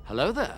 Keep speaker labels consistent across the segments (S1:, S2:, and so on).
S1: Hello there.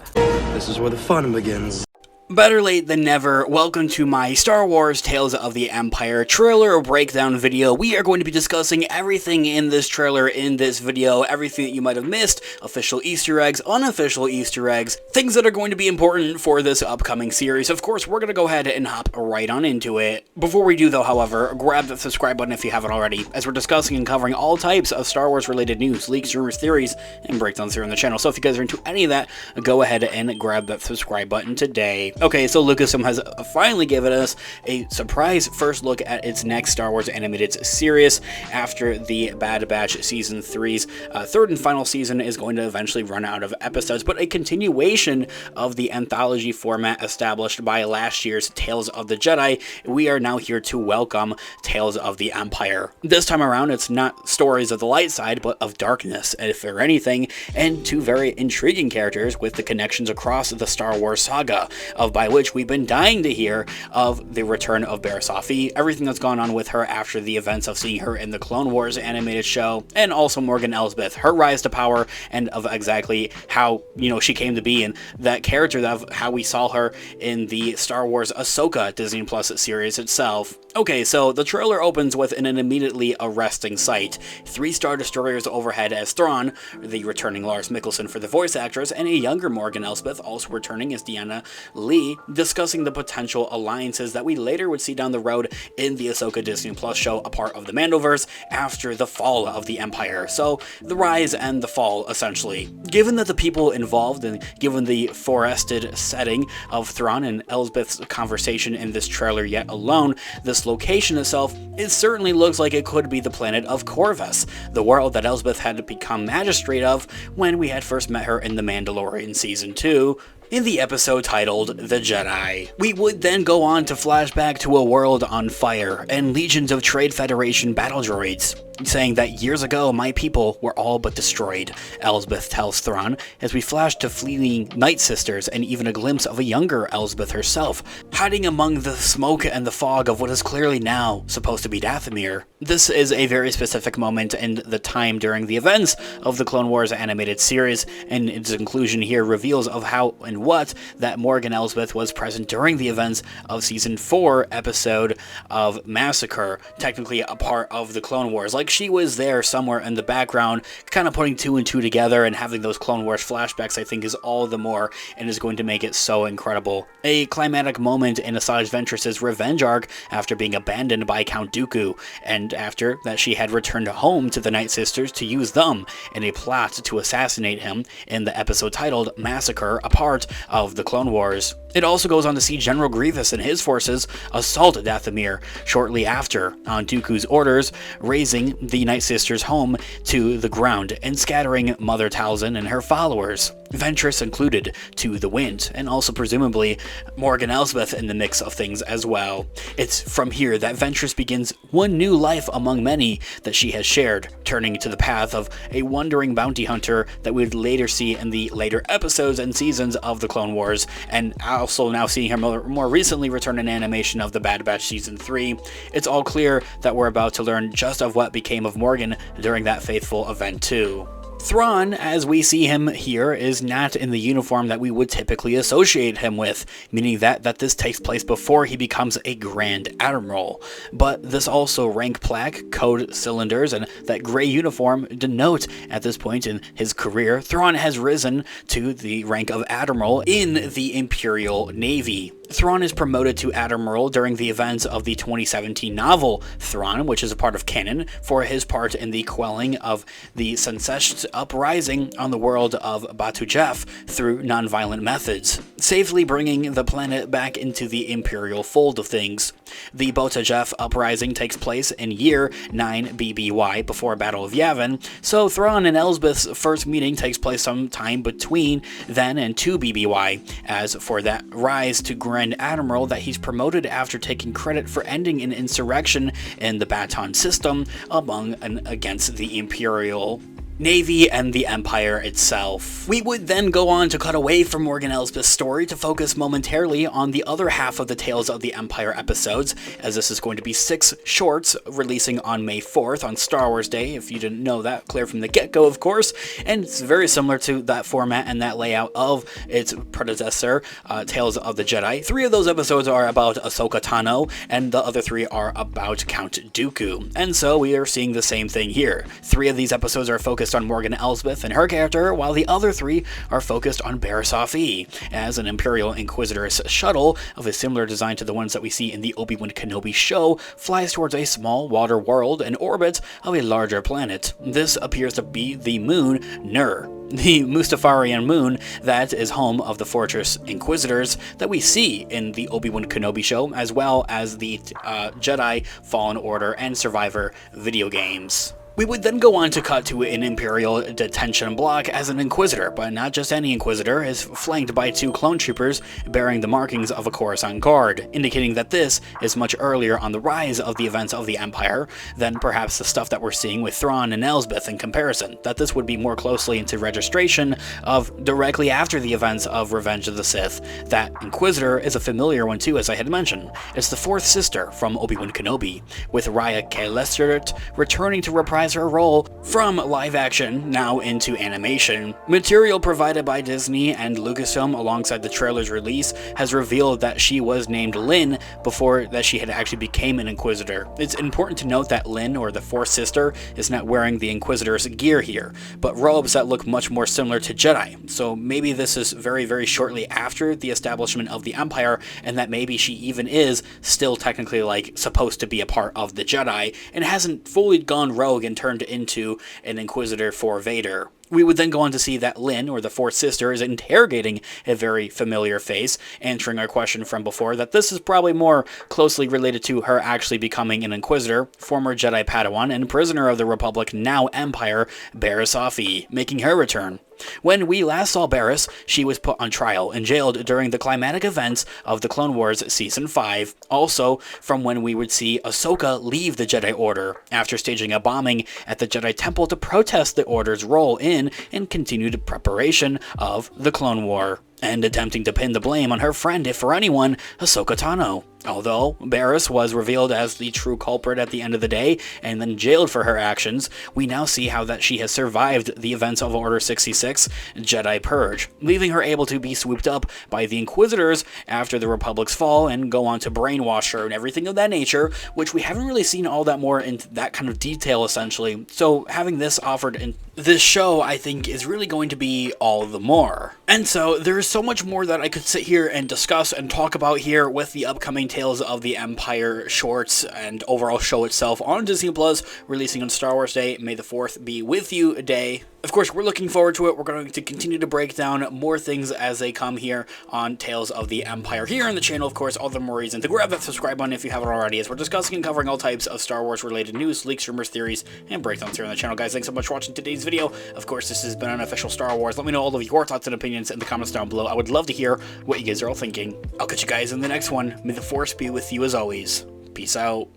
S2: This is where the fun begins.
S3: Better late than never. Welcome to my Star Wars Tales of the Empire trailer breakdown video. We are going to be discussing everything in this trailer in this video, everything that you might have missed, official Easter eggs, unofficial Easter eggs, things that are going to be important for this upcoming series. Of course, we're going to go ahead and hop right on into it. Before we do though, however, grab the subscribe button if you haven't already, as we're discussing and covering all types of Star Wars related news, leaks, rumors, theories, and breakdowns here on the channel. So if you guys are into any of that, go ahead and grab that subscribe button today. Okay, so Lucasfilm has finally given us a surprise first look at its next Star Wars animated series after the Bad Batch Season 3's third and final season is going to eventually run out of episodes, but a continuation of the anthology format established by last year's Tales of the Jedi. We are now here to welcome Tales of the Empire. This time around, it's not stories of the light side, but of darkness, if or anything, and two very intriguing characters with the connections across the Star Wars saga, by which we've been dying to hear of the return of Bar Safi, everything that's gone on with her after the events of seeing her in the Clone Wars animated show, and also Morgan Elsbeth, her rise to power, and of exactly how, she came to be, and that character of how we saw her in the Star Wars Ahsoka Disney Plus series itself. Okay, so the trailer opens with an immediately arresting sight. 3 Star Destroyers overhead as Thrawn, the returning Lars Mikkelsen for the voice actress, and a younger Morgan Elsbeth also returning as Deanna Lee, discussing the potential alliances that we later would see down the road in the Ahsoka Disney Plus show, a part of the Mandoverse, after the fall of the Empire. So, the rise and the fall, essentially. Given that the people involved, and given the forested setting of Thrawn and Elsbeth's conversation in this trailer yet alone, this location itself, it certainly looks like it could be the planet of Corvus, the world that Elsbeth had become magistrate of when we had first met her in The Mandalorian Season 2, in the episode titled The Jedi. We would then go on to flashback to a world on fire and legions of Trade Federation battle droids, saying that years ago my people were all but destroyed, Elsbeth tells Thrawn, as we flash to fleeing Night Sisters and even a glimpse of a younger Elsbeth herself, hiding among the smoke and the fog of what is clearly now supposed to be Dathomir. This is a very specific moment in the time during the events of the Clone Wars animated series, and its inclusion here reveals of how and what that Morgan Elsbeth was present during the events of Season 4 episode of Massacre, technically a part of the Clone Wars. Like, she was there somewhere in the background, kind of putting 2 and 2 together, and having those Clone Wars flashbacks, I think, is all the more, and is going to make it so incredible. A climatic moment in Asajj Ventress's revenge arc after being abandoned by Count Dooku, and after that she had returned home to the Night Sisters to use them in a plot to assassinate him in the episode titled Massacre, a part of the Clone Wars. It also goes on to see General Grievous and his forces assault Dathomir shortly after, on Dooku's orders, razing the Night Sisters' home to the ground and scattering Mother Talzin and her followers, Ventress included, to the wind, and also presumably Morgan Elsbeth in the mix of things as well. It's from here that Ventress begins one new life among many that she has shared, turning to the path of a wandering bounty hunter that we would later see in the later episodes and seasons of the Clone Wars, and also now seeing her more recently return in animation of the Bad Batch Season 3. It's all clear that we're about to learn just of what became of Morgan during that faithful event too. Thrawn, as we see him here, is not in the uniform that we would typically associate him with, meaning that this takes place before he becomes a Grand Admiral. But this also rank plaque, code cylinders, and that gray uniform denote at this point in his career, Thrawn has risen to the rank of Admiral in the Imperial Navy. Thrawn is promoted to Admiral during the events of the 2017 novel Thrawn, which is a part of canon, for his part in the quelling of the Sensest uprising on the world of Batu Jef through nonviolent methods, safely bringing the planet back into the Imperial fold of things. The Batu Jef uprising takes place in year 9 BBY, before Battle of Yavin, so Thrawn and Elsbeth's first meeting takes place sometime between then and 2 BBY, as for that rise to Grand Admiral that he's promoted after taking credit for ending an insurrection in the Baton system among and against the Imperial Navy, and the Empire itself. We would then go on to cut away from Morgan Elsbeth's story to focus momentarily on the other half of the Tales of the Empire episodes, as this is going to be 6 shorts releasing on May 4th on Star Wars Day, if you didn't know that, clear from the get-go of course, and it's very similar to that format and that layout of its predecessor, Tales of the Jedi. 3 of those episodes are about Ahsoka Tano, and the other 3 are about Count Dooku. And so we are seeing the same thing here. 3 of these episodes are focused on Morgan Elsbeth and her character, while the other 3 are focused on Barriss Offee, as an Imperial Inquisitor's shuttle of a similar design to the ones that we see in the Obi-Wan Kenobi show flies towards a small water world in orbit of a larger planet. This appears to be the moon Nur, the Mustafarian moon that is home of the Fortress Inquisitors that we see in the Obi-Wan Kenobi show, as well as the Jedi Fallen Order and Survivor video games. We would then go on to cut to an Imperial detention block as an Inquisitor, but not just any Inquisitor, is flanked by 2 clone troopers bearing the markings of a Coruscant guard, indicating that this is much earlier on the rise of the events of the Empire than perhaps the stuff that we're seeing with Thrawn and Elsbeth in comparison, that this would be more closely into registration of directly after the events of Revenge of the Sith. That Inquisitor is a familiar one too, as I had mentioned. It's the 4th sister from Obi-Wan Kenobi, with Raya Kalestert returning to reprise her role from live action now into animation. Material provided by Disney and Lucasfilm alongside the trailer's release has revealed that she was named Lynn before that she had actually became an Inquisitor. It's important to note that Lynn, or the 4th sister, is not wearing the Inquisitor's gear here, but robes that look much more similar to Jedi. So maybe this is very, very shortly after the establishment of the Empire, and that maybe she even is still technically like supposed to be a part of the Jedi and hasn't fully gone rogue and turned into an Inquisitor for Vader. We would then go on to see that Lynn, or the 4th sister, is interrogating a very familiar face, answering our question from before that this is probably more closely related to her actually becoming an Inquisitor, former Jedi Padawan and prisoner of the Republic, now Empire, Barriss Offee, making her return. When we last saw Barriss, she was put on trial and jailed during the climatic events of the Clone Wars Season 5, also from when we would see Ahsoka leave the Jedi Order after staging a bombing at the Jedi Temple to protest the Order's role in and continued preparation of the Clone War, and attempting to pin the blame on her friend, if for anyone, Ahsoka Tano. Although Barriss was revealed as the true culprit at the end of the day and then jailed for her actions, we now see how that she has survived the events of Order 66 Jedi Purge, leaving her able to be swooped up by the Inquisitors after the Republic's fall and go on to brainwash her and everything of that nature, which we haven't really seen all that more in that kind of detail essentially. So having this offered in this show, I think, is really going to be all the more. And so there's so much more that I could sit here and discuss and talk about here with the upcoming Tales of the Empire shorts and overall show itself on Disney Plus, releasing on Star Wars Day. May the 4th be with you day. Of course, we're looking forward to it. We're going to continue to break down more things as they come here on Tales of the Empire here on the channel. Of course, all the more reason to grab that subscribe button if you haven't already, as we're discussing and covering all types of Star Wars related news, leaks, rumors, theories, and breakdowns here on the channel. Guys, thanks so much for watching today's video. Of course, this has been Unofficial Star Wars. Let me know all of your thoughts and opinions in the comments down below. I would love to hear what you guys are all thinking. I'll catch you guys in the next one. May the Force be with you as always. Peace out.